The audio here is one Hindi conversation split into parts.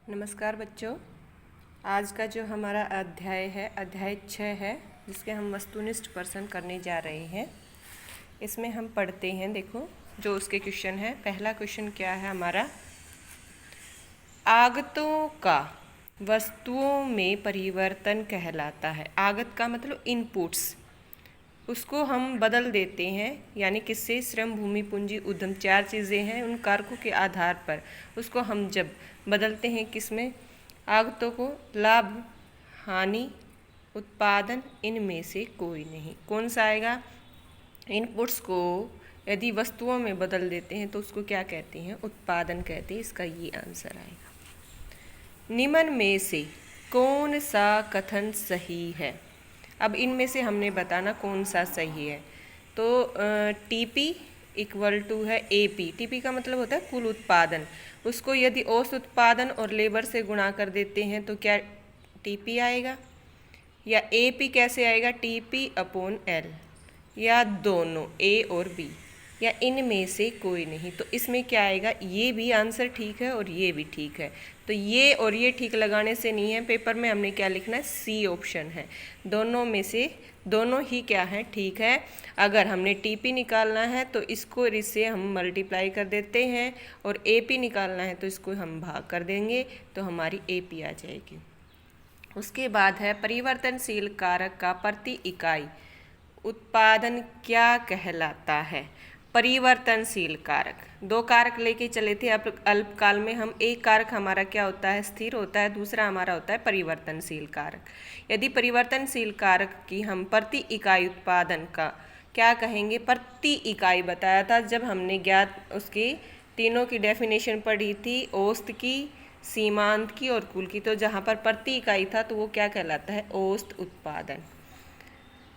नमस्कार बच्चों। आज का जो हमारा अध्याय है अध्याय 6 है, जिसके हम वस्तुनिष्ठ प्रश्न करने जा रहे हैं। इसमें हम पढ़ते हैं, देखो जो उसके क्वेश्चन है। पहला क्वेश्चन क्या है हमारा, आगतों का वस्तुओं में परिवर्तन कहलाता है। आगत का मतलब इनपुट्स, उसको हम बदल देते हैं, यानी किससे, श्रम, भूमि, पूंजी, उद्यम, 4 चीज़ें हैं। उन कारकों के आधार पर उसको हम जब बदलते हैं, किसमें, आगतों को, लाभ, हानि, उत्पादन, इनमें से कोई नहीं। कौन सा आएगा? इनपुट्स को यदि वस्तुओं में बदल देते हैं तो उसको क्या कहते हैं? उत्पादन कहते हैं। इसका ये आंसर आएगा। निम्न में से कौन सा कथन सही है? अब इनमें से हमने बताना कौन सा सही है। तो टीपी इक्वल टू है एपी। टीपी का मतलब होता है कुल उत्पादन। उसको यदि औसत उत्पादन और लेबर से गुणा कर देते हैं तो क्या टीपी आएगा? या एपी कैसे आएगा? टीपी अपॉन एल, या दोनों ए और बी, या इनमें से कोई नहीं। तो इसमें क्या आएगा? ये भी आंसर ठीक है और ये भी ठीक है। तो ये और ये ठीक लगाने से नहीं है, पेपर में हमने क्या लिखना है? सी ऑप्शन है। दोनों में से दोनों ही क्या है? ठीक है। अगर हमने टीपी निकालना है तो इसको इससे हम मल्टीप्लाई कर देते हैं, और एपी निकालना है तो इसको हम भाग कर देंगे, तो हमारी एपी आ जाएगी। उसके बाद है परिवर्तनशील कारक का प्रति इकाई उत्पादन क्या कहलाता है? परिवर्तनशील कारक, 2 कारक लेके चले थे अल्पकाल में हम। एक कारक हमारा क्या होता है? स्थिर होता है। दूसरा हमारा होता है परिवर्तनशील कारक। यदि परिवर्तनशील कारक की हम प्रति इकाई उत्पादन का क्या कहेंगे? प्रति इकाई बताया था जब हमने ज्ञात उसकी तीनों की डेफिनेशन पढ़ी थी, औसत की, सीमांत की और कुल की। तो जहाँ पर प्रति इकाई था तो वो क्या कहलाता है? औसत उत्पादन।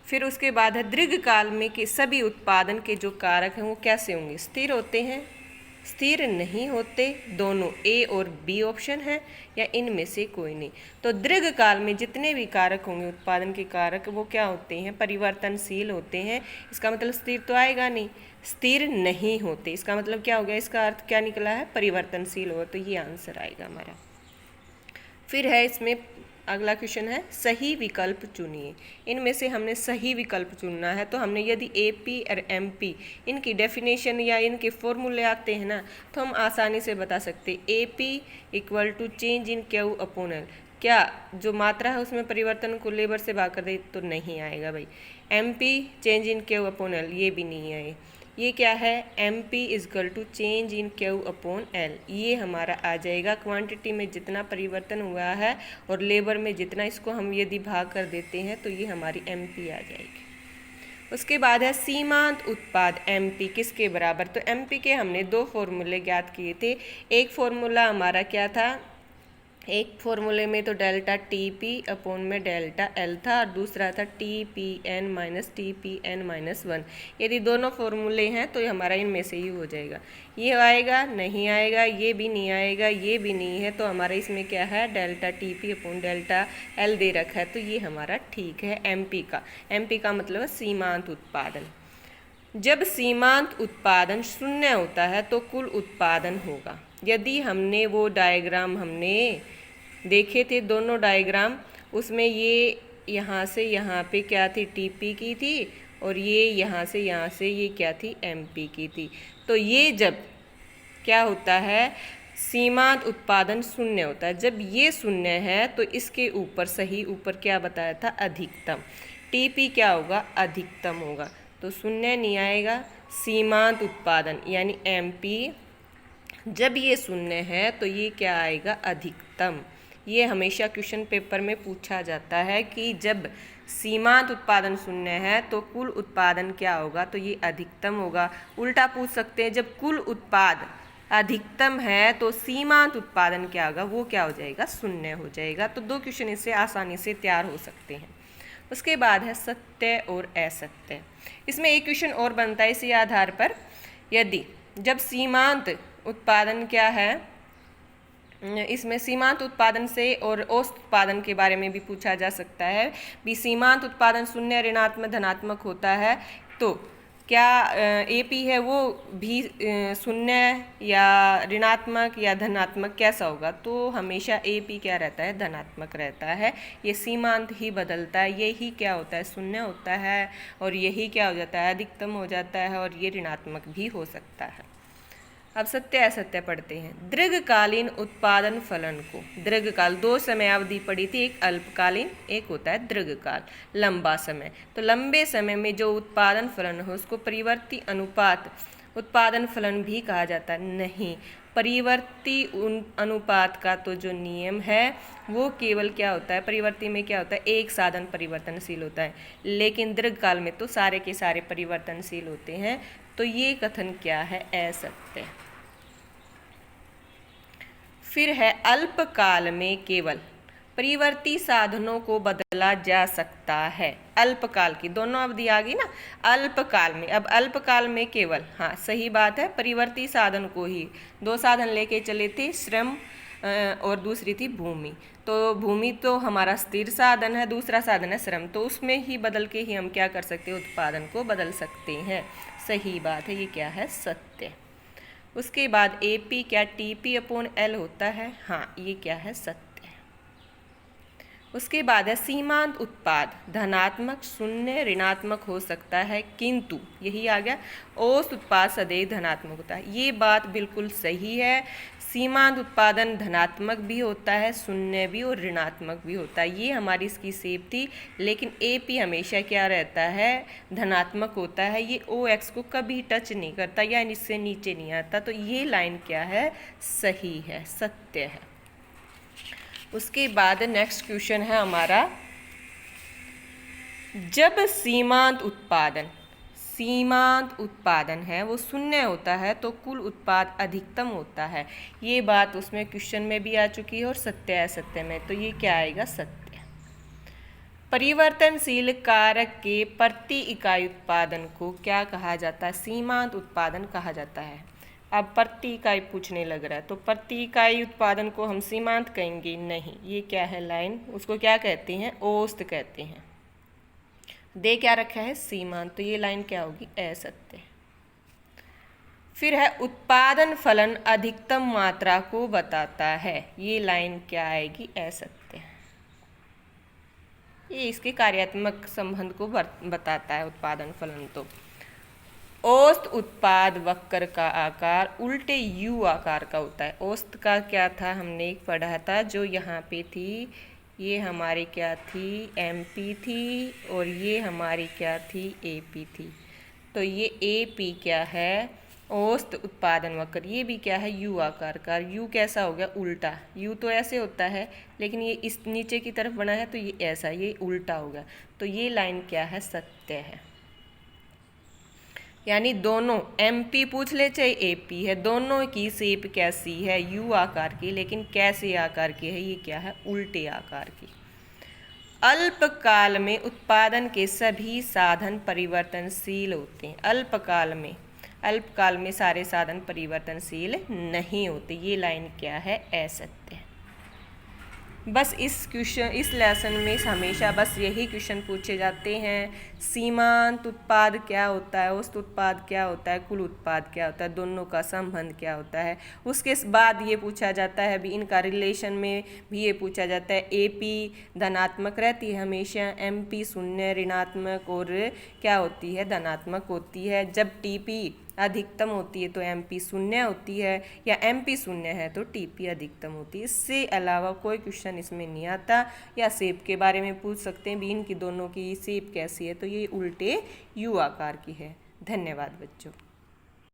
फिर उसके बाद है दीर्घकाल में के सभी उत्पादन के जो कारक हैं वो कैसे होंगे? स्थिर होते हैं, स्थिर नहीं होते। दोनों ए और बी ऑप्शन है, या इनमें से कोई नहीं। तो दीर्घकाल में जितने भी कारक होंगे उत्पादन के कारक, वो क्या होते हैं? परिवर्तनशील होते हैं। इसका मतलब स्थिर तो आएगा नहीं, स्थिर नहीं होते। इसका मतलब क्या हो गया? इसका अर्थ क्या निकला है? परिवर्तनशील हो। तो ये आंसर आएगा हमारा। फिर है इसमें अगला क्वेश्चन है सही विकल्प चुनिए। इनमें से हमने सही विकल्प चुनना है। तो हमने यदि एपी और एमपी इनकी डेफिनेशन या इनके फॉर्मूले आते हैं ना, तो हम आसानी से बता सकते। AP equal to change in Q upon L. क्या जो मात्रा है उसमें परिवर्तन को लेबर से भाग कर दे तो नहीं आएगा भाई। MP change in Q upon L, ये भी नहीं आए। ये क्या है? M P equal to change in Q upon L. ये हमारा आ जाएगा क्वांटिटी में जितना परिवर्तन हुआ है और लेबर में जितना, इसको हम यदि भाग कर देते हैं तो ये हमारी एम पी आ जाएगी। उसके बाद है सीमांत उत्पाद एम पी किसके बराबर? तो एम पी के हमने 2 फॉर्मूले ज्ञात किए थे। एक फॉर्मूला हमारा क्या था? एक फॉर्मूले में तो डेल्टा टी पी अपॉन में डेल्टा एल था, और दूसरा था T P N minus T P N minus 1। यदि दोनों फॉर्मूले हैं तो ये हमारा इनमें से ही हो जाएगा। ये आएगा? नहीं आएगा। ये भी नहीं आएगा, ये भी नहीं है। तो हमारा इसमें क्या है? Delta T P upon delta L दे रखा है। तो ये हमारा ठीक है एम पी का। एम पी का मतलब सीमांत उत्पादन। जब सीमांत उत्पादन शून्य होता है तो कुल उत्पादन होगा। यदि हमने वो डायग्राम हमने देखे थे, दोनों डायग्राम, उसमें ये यहाँ से यहाँ पे क्या थी? टीपी की थी, और ये यहाँ से ये क्या थी? एमपी की थी। तो ये जब क्या होता है? सीमांत उत्पादन शून्य होता है। जब ये शून्य है तो इसके ऊपर सही ऊपर क्या बताया था? अधिकतम। टीपी क्या होगा? अधिकतम होगा। तो शून्य नहीं आएगा। सीमांत उत्पादन यानी एमपी जब ये शून्य है तो ये क्या आएगा? अधिकतम। ये हमेशा क्वेश्चन पेपर में पूछा जाता है कि जब सीमांत उत्पादन शून्य है तो कुल उत्पादन क्या होगा? तो ये अधिकतम होगा। उल्टा पूछ सकते हैं, जब कुल उत्पाद अधिकतम है तो सीमांत उत्पादन क्या होगा? वो क्या हो जाएगा? शून्य हो जाएगा। तो 2 क्वेश्चन इससे आसानी से तैयार हो सकते हैं। उसके बाद है सत्य और असत्य। इसमें एक क्वेश्चन और बनता है इसी आधार पर। यदि जब सीमांत उत्पादन क्या है, इसमें सीमांत उत्पादन से और औसत उत्पादन के बारे में भी पूछा जा सकता है। भी सीमांत उत्पादन शून्य, ऋणात्मक, धनात्मक होता है तो क्या AP है वो भी शून्य या ऋणात्मक या धनात्मक कैसा होगा? तो हमेशा AP क्या रहता है? धनात्मक रहता है। ये सीमांत ही बदलता है, यही क्या होता है? शून्य होता है, और यही क्या हो जाता है? अधिकतम हो जाता है, और ये ऋणात्मक भी हो सकता है। अब सत्य असत्य पढ़ते हैं। दीर्घकालीन उत्पादन फलन को, दीर्घकाल दो समय अवधि पड़ी थी, एक अल्पकालीन, एक होता है दीर्घकाल, लंबा समय। तो लंबे समय में जो उत्पादन फलन हो उसको परिवर्ती अनुपात उत्पादन फलन भी कहा जाता है। नहीं, परिवर्ती अनुपात का तो जो नियम है वो केवल क्या होता है? परिवर्ती में क्या होता है? एक साधन परिवर्तनशील होता है, लेकिन दीर्घकाल में तो सारे के सारे परिवर्तनशील होते हैं। तो ये कथन क्या है? असत्य। फिर है अल्पकाल में केवल परिवर्ती साधनों को बदला जा सकता है। अल्पकाल की दोनों अवधि आ गई ना, अल्पकाल में। अब अल्पकाल में केवल, हाँ सही बात है, परिवर्ती साधन को ही, दो साधन लेके चले थे, श्रम और दूसरी थी भूमि। तो भूमि तो हमारा स्थिर साधन है, दूसरा साधन है श्रम, तो उसमें ही बदल के ही हम क्या कर सकते हैं? उत्पादन को बदल सकते हैं। सही बात है, ये क्या है? सत्य। उसके बाद AP क्या TP/L होता है? हाँ, ये क्या है? सत्य। उसके बाद है सीमांत उत्पाद धनात्मक, शून्य, ऋणात्मक हो सकता है, किंतु यही आ गया औसत उत्पाद सदैव धनात्मक होता है। ये बात बिल्कुल सही है। सीमांत उत्पादन धनात्मक भी होता है, शून्य भी और ऋणात्मक भी होता है। ये हमारी इसकी सेप थी, लेकिन AP हमेशा क्या रहता है? धनात्मक होता है। ये OX को कभी टच नहीं करता या इससे नीचे नहीं आता। तो ये लाइन क्या है? सही है, सत्य है। उसके बाद नेक्स्ट क्वेश्चन है हमारा, जब सीमांत उत्पादन है वो शून्य होता है तो कुल उत्पाद अधिकतम होता है। ये बात उसमें क्वेश्चन में भी आ चुकी है और सत्य असत्य में। तो ये क्या आएगा? सत्य। परिवर्तनशील कारक के प्रति इकाई उत्पादन को क्या कहा जाता है? सीमांत उत्पादन कहा जाता है। अब प्रति इकाई पूछने लग रहा है, तो प्रति इकाई उत्पादन को हम सीमांत कहेंगे? नहीं, ये क्या है लाइन? उसको क्या कहते हैं? औसत कहते हैं। दे क्या रखा है? सीमांत। तो ये लाइन क्या होगी? असत्य। फिर है उत्पादन फलन अधिकतम मात्रा को बताता है। ये लाइन क्या आएगी? असत्य। ये इसके कार्यात्मक संबंध को बताता है उत्पादन फलन। तो औसत उत्पाद वक्र का आकार उल्टे U आकार का होता है। औसत का क्या था? हमने एक पढ़ा था, जो यहाँ पे थी, ये हमारी क्या थी? MP थी, और ये हमारी क्या थी? AP थी। तो ये AP क्या है? औसत उत्पादन वक्र। ये भी क्या है? U आकार का। U कैसा हो गया? उल्टा। U तो ऐसे होता है, लेकिन ये इस नीचे की तरफ बना है, तो ये ऐसा, ये उल्टा हो गया। तो ये लाइन क्या है? सत्य है। यानी दोनों, MP पूछ ले चाहे AP है, दोनों की शेप कैसी है? U आकार की, लेकिन कैसे आकार की है? ये क्या है? उल्टे आकार की। अल्पकाल में उत्पादन के सभी साधन परिवर्तनशील होते हैं। अल्पकाल में सारे साधन परिवर्तनशील नहीं होते। ये लाइन क्या है? असत्य। बस इस लेसन में हमेशा बस यही क्वेश्चन पूछे जाते हैं। सीमांत उत्पाद क्या होता है? औसत उत्पाद क्या होता है? कुल उत्पाद क्या होता है? दोनों का संबंध क्या होता है? उसके बाद ये पूछा जाता है, अभी इनका रिलेशन में भी ये पूछा जाता है। AP धनात्मक रहती है हमेशा, MP शून्य, ऋणात्मक, और क्या होती है? धनात्मक होती है। जब TP अधिकतम होती है तो MP शून्य होती है, या MP शून्य है तो TP अधिकतम होती है। इससे अलावा कोई क्वेश्चन इसमें नहीं आता। या शेप के बारे में पूछ सकते हैं भी, इनकी दोनों की शेप कैसी है? तो ये उल्टे U आकार की है। धन्यवाद बच्चों।